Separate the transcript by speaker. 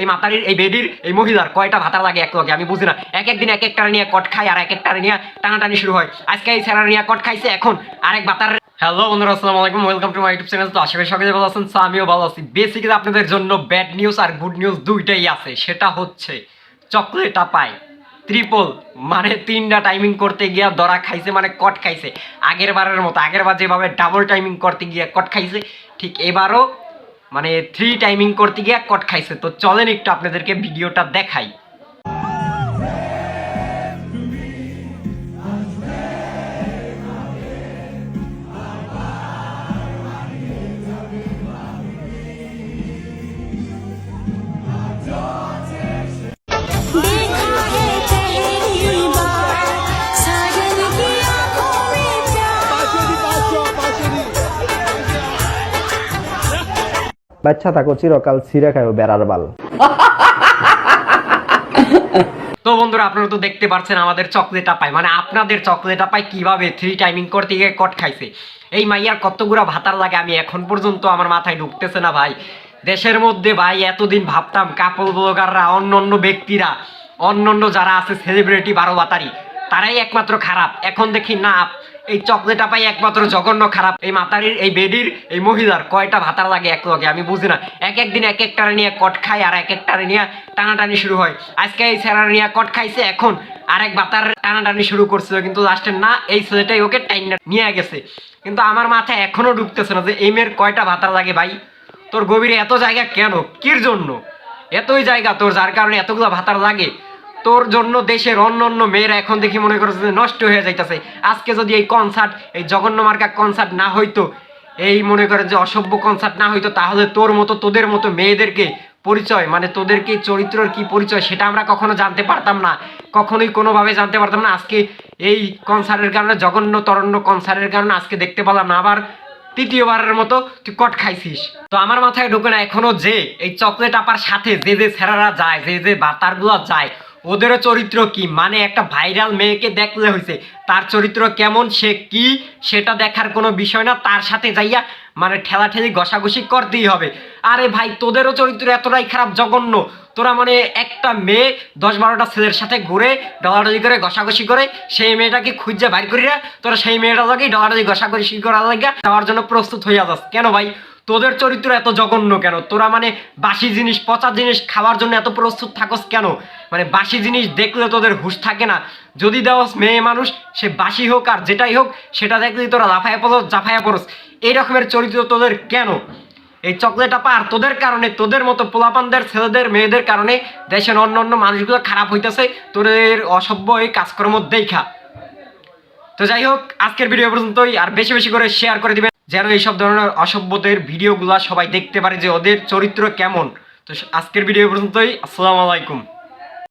Speaker 1: এই মাতারির এই বেডির এই মহিলার কয়টা ভাতা লাগে এক লগে আমি বুঝি না। এক একদিন এক একটা নিয়ে কট খায় আর এক একটা নিয়ে টানাটানি শুরু হয়। আজকে এই স্যার নিয়ে কট খাইছে, এখন আরেক ভাতার। হ্যালো বন্ধুরা, আসসালামু আলাইকুম, welcome to my YouTube channel. তো আশা করি সকলে ভালো আছেন, আমিও ভালো আছি। বেসিক্যালি আপনাদের জন্য ব্যাড নিউজ আর গুড নিউজ দুইটাই আছে। সেটা হচ্ছে চকলেট আপায় ট্রিপল মানে 3টা টাইমিং করতে গিয়া ধরা খাইছে, মানে কট খাইছে। আগের বারের মতো, আগের বার যেভাবে ডাবল টাইমিং করতে গিয়া কট খাইছে, ঠিক এবারও মানে 3 টাইমিং করতে গিয়ে কট খাইছে। তো চলেন একটু আপনাদেরকে ভিডিওটা দেখাই।
Speaker 2: বাচ্চা থাকো চিরকাল ছিঁড়ে খায়ও বেড়ার বাল।
Speaker 1: তো বন্ধুরা, আপনারা তো দেখতে পাচ্ছেন আমাদের চকলেট আপায়, মানে আপনাদের চকলেট আপায় কিভাবে 3 টাইমিং করতে গিয়ে কট খাইছে। এই মাইয়ার কতগুলা ভাতার লাগে আমি এখন পর্যন্ত আমার মাথায় ঢুকতেছে না ভাই। দেশের মধ্যে ভাই এতদিন ভাবতাম কাপল ব্লগাররা, অন্য ব্যক্তিরা, অন্য যারা আছে সেলিব্রিটি 12 ভাতারি, তারাই একমাত্র খারাপ। এখন দেখি না, এই চকলেট আপাই একমাত্র জঘন্য খারাপ। এই মাতারির এই বেডির এই মহিলার কয়টা ভাতার লাগে এক লগে আমি বুঝি না। এক একদিন এক একটা নিয়ে কট খায় আর এক একটা নিয়ে টানাটানি শুরু হয়। আজকে এই ছেলেরা নিয়ে কট খাইছে, এখন আরেক ভাতার টানাটানি শুরু করছিল, কিন্তু লাস্টে না, এই ছেলেটাই ওকে টাইম নিয়ে গেছে। কিন্তু আমার মাথায় এখনো ঢুকতেছে না যে এই মেয়ের কয়টা ভাতার লাগে। ভাই তোর গভীরে এত জায়গা কেন, কির জন্য এতই জায়গা তোর, যার কারণে এতগুলো ভাতার লাগে তোর জন্য? দেশের অন্য মেয়েরা এখন দেখি মনে করছে যে নষ্ট হয়ে যাইতেছে। আজকে যদি এই কনসার্ট, এই জঘন্য মার্কা কনসার্ট না হইতো, এই মনে করে যে অসভ্য কনসার্ট না হইতো, তাহলে তোর মতো, তোদের মতো মেয়েদেরকে পরিচয়, মানে তোদেরকে চরিত্রের কি পরিচয় সেটা আমরা কখনো জানতে পারতাম না, কখনোই কোনোভাবে জানতে পারতাম না। আজকে এই কনসার্টের কারণে, জঘন্য তরণ্য কনসার্টের কারণে আজকে দেখতে পেলাম না আবার তৃতীয়বারের মতো তুই কট খাইছিস। তো আমার মাথায় ঢোকে না এখনো যে এই চকলেট আপার সাথে যে ছেলেরা যায়, যে বাতারগুলো যায়, ওদেরও চরিত্র কি, মানে একটা ভাইরাল মেয়েকে দেখলে হয়েছে, তার চরিত্র কেমন, সে কি, সেটা দেখার কোনো বিষয় না। তার সাথে যাইয়া মানে ঠেলাঠেলি ঘষাঘষি করতেই হবে। আরে ভাই তোদেরও চরিত্র এতটাই খারাপ, জঘন্য। তোরা মানে একটা মেয়ে 10-12টা ছেলের সাথে ঘুরে ডলাডলি করে ঘষাঘষি করে, সেই মেয়েটাকে খুঁজে বাইর করিয়া তোরা সেই মেয়েটা লাগেই ডলাডলি ঘষাঘষি করার লাগিয়া যাওয়ার জন্য প্রস্তুত হইয়া যাস কেন ভাই? তোদের চরিত্র এত জঘন্য কেন? তোরা মানে বাসি জিনিস, পচা জিনিস খাওয়ার জন্য এত প্রস্তুত থাকস কেন? মানে বাসি জিনিস দেখলে তোদের হুঁশ থাকে না? যদি দেওয়াস মেয়ে মানুষ, সে বাসি হোক আর যেটাই হোক, সেটা দেখলেই তোরা লাফায়া পড়স, জাফায়া পড়স। এই রকমের চরিত্র তোদের কেন? এই চকলেট আপা আর তোদের কারণে, তোদের মতো পোলাপানদের, ছেলেদের, মেয়েদের কারণে দেশের অন্য মানুষগুলো খারাপ হইতেছে, তোদের অসভ্য এই কাজকর্ম দেখা। তো যাই হোক, আজকের ভিডিও পর্যন্তই। আর বেশি বেশি করে শেয়ার করে দিবেন, যেন এইসব ধরনের অসভ্যদের ভিডিওগুলা সবাই দেখতে পারে যে ওদের চরিত্র কেমন। তো আজকের ভিডিও পর্যন্তই। আসসালামু আলাইকুম।